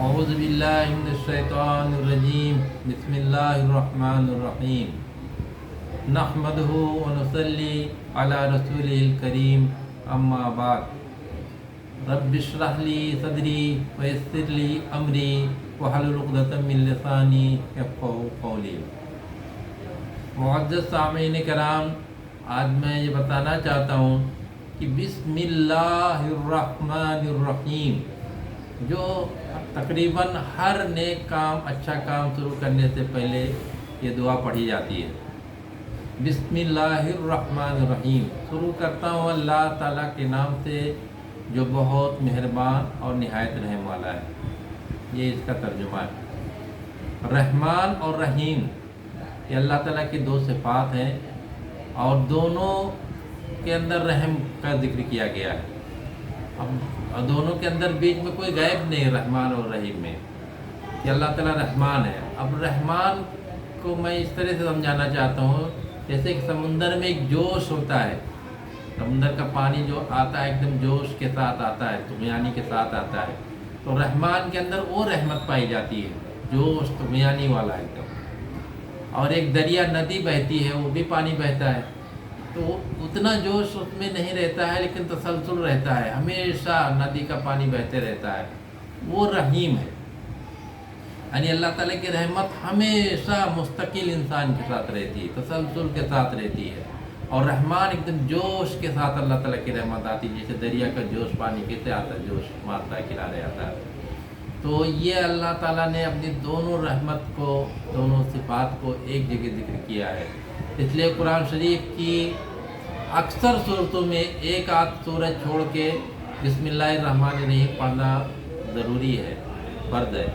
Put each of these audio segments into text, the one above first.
اعوذ باللہ من الشیطان الرجیم بسم اللہ الرحمن الرحیم نحمدہ ونصلی علی رسولہ الکریم اما بعد رب اشرح لی صدری ویسر لی امری واحلل عقدۃ من لسانی یفقہوا قولی۔ معزز سامعین کرام، آج میں یہ بتانا چاہتا ہوں کہ بسم اللہ الرحمن الرحیم جو تقریباً ہر نیک کام، اچھا کام شروع کرنے سے پہلے یہ دعا پڑھی جاتی ہے۔ بسم اللہ الرحمن الرحیم، شروع کرتا ہوں اللہ تعالیٰ کے نام سے جو بہت مہربان اور نہایت رحم والا ہے۔ یہ اس کا ترجمہ ہے۔ رحمان اور رحیم یہ اللہ تعالیٰ کی دو صفات ہیں اور دونوں کے اندر رحم کا ذکر کیا گیا ہے۔ اب دونوں کے اندر بیچ میں کوئی غائب نہیں، رحمان اور رحیم میں، کہ اللہ تعالیٰ رحمان ہے۔ اب رحمان کو میں اس طرح سے سمجھانا چاہتا ہوں جیسے کہ سمندر میں ایک جوش ہوتا ہے، سمندر کا پانی جو آتا ہے ایک دم جوش کے ساتھ آتا ہے، طغیانی کے ساتھ آتا ہے، تو رحمان کے اندر وہ رحمت پائی جاتی ہے، جوش طغیانی والا ایک دم۔ اور ایک دریا ندی بہتی ہے، وہ بھی پانی بہتا ہے، تو اتنا جوش اس میں نہیں رہتا ہے لیکن تسلسل رہتا ہے، ہمیشہ ندی کا پانی بہتے رہتا ہے، وہ رحیم ہے۔ یعنی اللہ تعالیٰ کی رحمت ہمیشہ مستقل انسان کے ساتھ رہتی ہے، تسلسل کے ساتھ رہتی ہے، اور رحمان ایک دم جوش کے ساتھ اللہ تعالیٰ کی رحمت آتی ہے، جیسے دریا کا جوش پانی کیسے آتا ہے، جوش مارتا ہے، کنارے آتا ہے۔ تو یہ اللہ تعالیٰ نے اپنی دونوں رحمت کو، دونوں صفات کو ایک جگہ ذکر کیا ہے۔ اس لیے قرآن شریف کی اکثر صورتوں میں ایک آدھ سورت چھوڑ کے بسم اللہ الرحمن الرحیم پڑھنا ضروری ہے، فرض ہے۔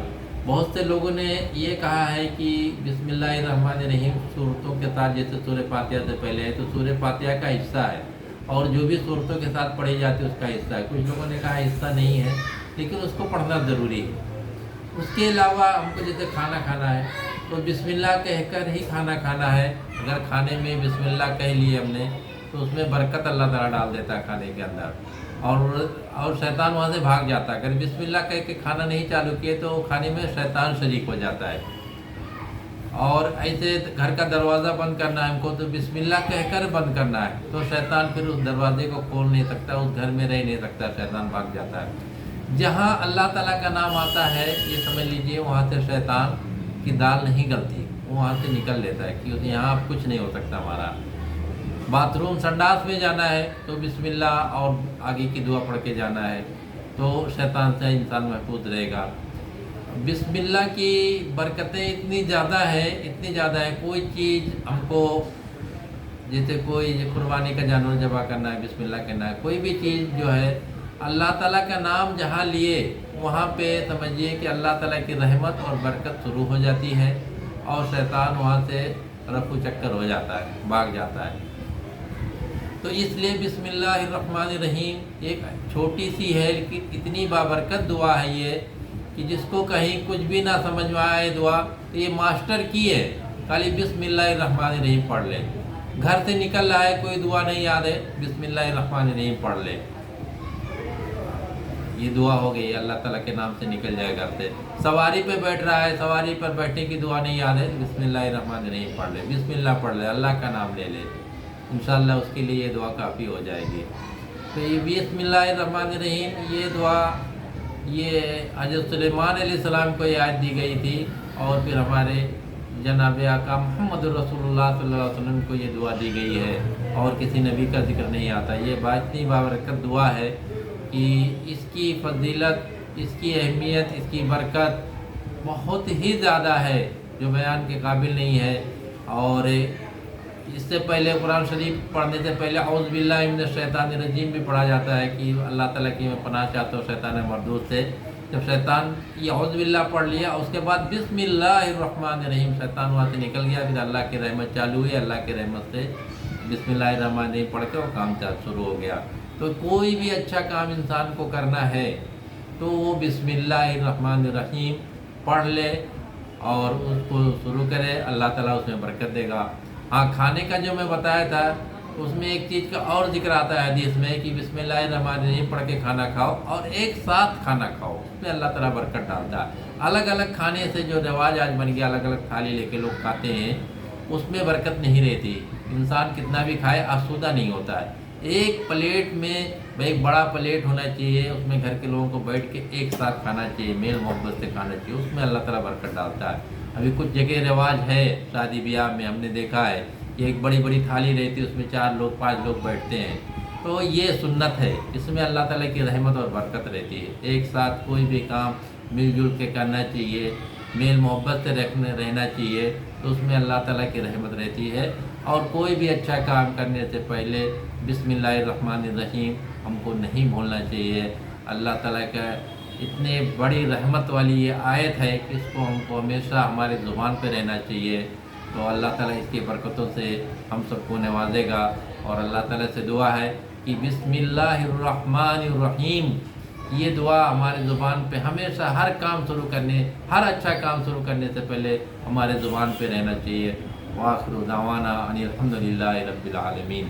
بہت سے لوگوں نے یہ کہا ہے کہ بسم اللہ الرحمن الرحیم صورتوں کے ساتھ جیسے سورہ فاتحہ سے پہلے ہے تو سورہ فاتحہ کا حصہ ہے، اور جو بھی صورتوں کے ساتھ پڑھی جاتی ہے اس کا حصہ ہے۔ کچھ لوگوں نے کہا حصہ نہیں ہے لیکن اس کو پڑھنا ضروری ہے۔ اس کے علاوہ ہم کو جیسے کھانا کھانا ہے تو بسم اللہ کہہ کر ہی کھانا کھانا ہے۔ اگر کھانے میں بسم اللہ کہہ لیے ہم نے تو اس میں برکت اللہ تعالیٰ ڈال دیتا ہے کھانے کے اندر، اور شیطان وہاں سے بھاگ جاتا ہے۔ اگر بسم اللہ کہہ کے کھانا نہیں چالو کیے تو کھانے میں شیطان شریک ہو جاتا ہے۔ اور ایسے گھر کا دروازہ بند کرنا ہے ہم کو تو بسم اللہ کہہ کر بند کرنا ہے، تو شیطان پھر اس دروازے کو کھول نہیں سکتا، اس گھر میں رہ نہیں سکتا، شیطان بھاگ جاتا ہے۔ جہاں اللہ تعالیٰ کا نام آتا ہے یہ سمجھ لیجئے وہاں سے شیطان کی دال نہیں گلتی، وہاں سے نکل لیتا ہے کہ یہاں اب کچھ نہیں ہو سکتا ہمارا۔ باتھ روم سنڈاس میں جانا ہے تو بسم اللہ اور آگے کی دعا پڑھ کے جانا ہے تو شیطان سے انسان محفوظ رہے گا۔ بسم اللہ کی برکتیں اتنی زیادہ ہے، کوئی چیز ہم کو جیسے کوئی قربانی کا جانور ذبح کرنا ہے بسم اللہ کہنا ہے، کوئی بھی چیز جو ہے اللہ تعالیٰ کا نام جہاں لیے وہاں پہ سمجھیے کہ اللہ تعالیٰ کی رحمت اور برکت شروع ہو جاتی ہے، اور شیطان وہاں سے رفو چکر ہو جاتا ہے، بھاگ جاتا ہے۔ تو اس لیے بسم اللہ الرحمن الرحیم ایک چھوٹی سی ہے لیکن اتنی بابرکت دعا ہے یہ کہ جس کو کہیں کچھ بھی نہ سمجھ میں آئے دعا تو یہ ماسٹر کی ہے، خالی بسم اللہ الرحمن الرحیم پڑھ لے۔ گھر سے نکل رہا ہے کوئی دعا نہیں یاد ہے، بسم اللہ الرحمن الرحیم پڑھ لے، یہ دعا ہو گئی، اللہ تعالیٰ کے نام سے نکل جائے گھر سے۔ سواری پہ بیٹھ رہا ہے، سواری پر بیٹھنے کی دعا نہیں یاد ہے، بسم اللہ الرحمن الرحیم پڑھ لے، بسم اللہ پڑھ لے، اللہ کا نام لے لے، انشاءاللہ اس کے لیے یہ دعا کافی ہو جائے گی۔ تو یہ بسم اللہ الرحمن الرحیم یہ دعا یہ حضرت سلیمان علیہ السلام کو یاد دی گئی تھی، اور پھر ہمارے جناب آقا محمد رسول اللہ صلی اللہ علیہ وسلم کو یہ دعا دی گئی ہے، اور کسی نبی کا ذکر نہیں آتا۔ یہ اتنی بابرکت دعا ہے کہ اس کی فضیلت، اس کی اہمیت، اس کی برکت بہت ہی زیادہ ہے جو بیان کے قابل نہیں ہے۔ اور اس سے پہلے قرآن شریف پڑھنے سے پہلے اعوذ باللہ من الشیطان الرجیم بھی پڑھا جاتا ہے کہ اللہ تعالیٰ کی میں پناہ چاہتا ہوں شیطان مردود سے۔ جب شیطان یہ اعوذ باللہ پڑھ لیا اس کے بعد بسم اللہ الرحمن الرحیم، شیطان وہاں سے نکل گیا، پھر اللہ کی رحمت چالو ہوئی، اللہ کی رحمت سے بسم اللہ الرحمن الرحیم پڑھ کے وہ کام شروع ہو گیا۔ تو کوئی بھی اچھا کام انسان کو کرنا ہے تو وہ بسم اللہ الرحمن الرحیم پڑھ لے اور اس کو شروع کرے، اللہ تعالیٰ اس میں برکت دے گا۔ ہاں، کھانے کا جو میں بتایا تھا اس میں ایک چیز کا اور ذکر آتا ہے حدیث میں کہ بسم اللہ الرحمن الرحیم پڑھ کے کھانا کھاؤ اور ایک ساتھ کھانا کھاؤ، اس میں اللہ تعالیٰ برکت ڈالتا ہے۔ الگ الگ کھانے سے جو رواج آج بن گیا، الگ الگ تھالی لے کے لوگ کھاتے ہیں، اس میں برکت نہیں رہتی، انسان کتنا بھی کھائے آسودہ نہیں ہوتا ہے۔ ایک پلیٹ میں ایک بڑا پلیٹ ہونا چاہیے، اس میں گھر کے لوگوں کو بیٹھ کے ایک ساتھ کھانا چاہیے، میل محبت سے کھانا چاہیے، اس میں اللہ تعالیٰ برکت ڈالتا ہے۔ ابھی کچھ جگہ رواج ہے شادی بیاہ میں، ہم نے دیکھا ہے کہ ایک بڑی بڑی تھالی رہتی ہے، اس میں 4 لوگ 5 لوگ بیٹھتے ہیں، تو یہ سنت ہے، اس میں اللہ تعالیٰ کی رحمت اور برکت رہتی ہے۔ ایک ساتھ کوئی بھی کام مل جل کے کرنا چاہیے، میل محبت سے رہنا چاہیے، تو اس میں اللہ تعالیٰ کی رحمت رہتی ہے۔ اور کوئی بھی اچھا کام کرنے سے پہلے بسم اللہ الرحمن الرحیم ہم کو نہیں بھولنا چاہیے۔ اللہ تعالیٰ کا اتنے بڑی رحمت والی یہ آیت ہے کہ اس کو ہم کو ہمیشہ ہمارے زبان پہ رہنا چاہیے، تو اللہ تعالیٰ اس کی برکتوں سے ہم سب کو نوازے گا۔ اور اللہ تعالیٰ سے دعا ہے کہ بسم اللہ الرحمن الرحیم، یہ دعا ہمارے زبان پہ ہمیشہ ہر کام شروع کرنے، ہر اچھا کام شروع کرنے سے پہلے ہمارے زبان پہ رہنا چاہیے۔ وآخر دعوانا ان الحمد للہ رب العالمین۔